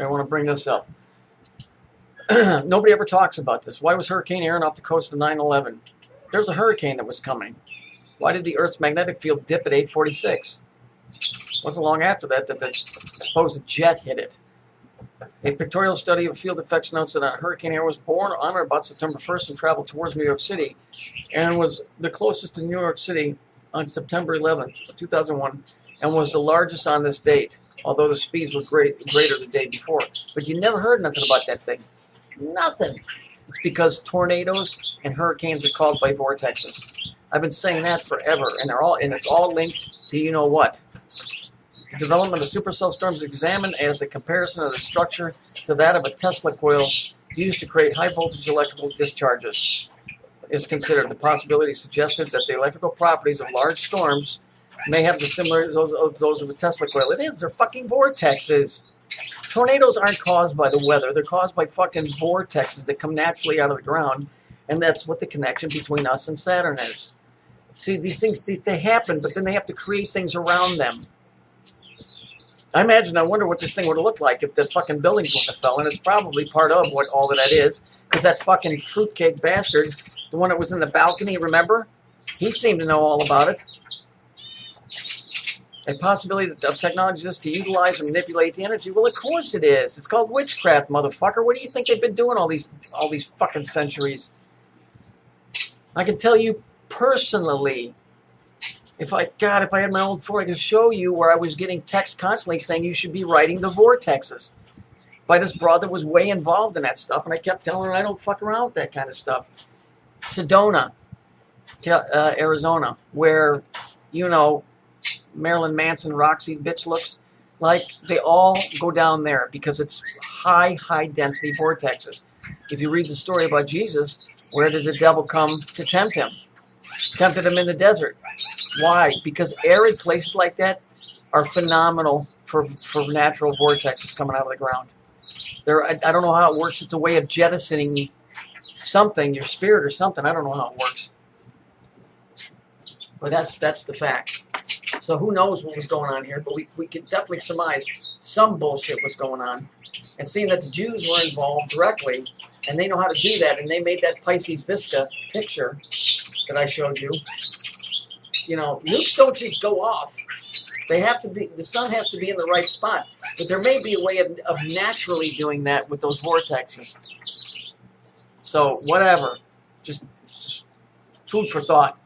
I want to bring this up. Nobody ever talks about this. Why was Hurricane Aaron off the coast of 9/11? There's a hurricane that was coming. Why did the Earth's magnetic field dip at 8:46? Wasn't long after that the supposed jet hit it. A pictorial study of field effects notes that Hurricane Aaron was born on or about September 1st and traveled towards New York City. Aaron was the closest to New York City on September 11th, 2001, and was the largest on this date, although the speeds were greater the day before. But you never heard nothing about that thing. Nothing. It's because tornadoes and hurricanes are caused by vortexes. I've been saying that forever, and it's all linked to you know what. The development of supercell storms is examined as a comparison of the structure to that of a Tesla coil used to create high-voltage electrical discharges. Is considered. The possibility suggested that the electrical properties of large storms may have the similar as those of a Tesla coil. It is. They're fucking vortexes. Tornadoes aren't caused by the weather. They're caused by fucking vortexes that come naturally out of the ground, and that's what the connection between us and Saturn is. See, these things, they happen, but then they have to create things around them. I wonder what this thing would have looked like if the fucking buildings wouldn't have fell, and it's probably part of what all of that is, because that fucking fruitcake bastard, the one that was in the balcony, remember? He seemed to know all about it. A possibility of technology is to utilize and manipulate the energy. Well, of course it is. It's called witchcraft, motherfucker. What do you think they've been doing all these fucking centuries? I can tell you personally, if I had my own phone, I could show you where I was getting texts constantly saying you should be writing the vortexes by this broad that was way involved in that stuff, and I kept telling her I don't fuck around with that kind of stuff. Sedona, Arizona, where, you know, Marilyn Manson, Roxy bitch looks like, they all go down there because it's high density vortexes. If you read the story about Jesus, where did the devil come to tempt him? Tempted him in the desert. Why? Because arid places like that are phenomenal for natural vortexes coming out of the ground. I don't know how it works. It's a way of jettisoning something, your spirit or something. I don't know how it works. But that's the fact. So who knows what was going on here, but we could definitely surmise some bullshit was going on. And seeing that the Jews were involved directly, and they know how to do that, and they made that Pisces Visca picture that I showed you. You know, nukes don't just go off. They have to be, the sun has to be in the right spot. But there may be a way of naturally doing that with those vortexes. So, whatever. Just food for thought.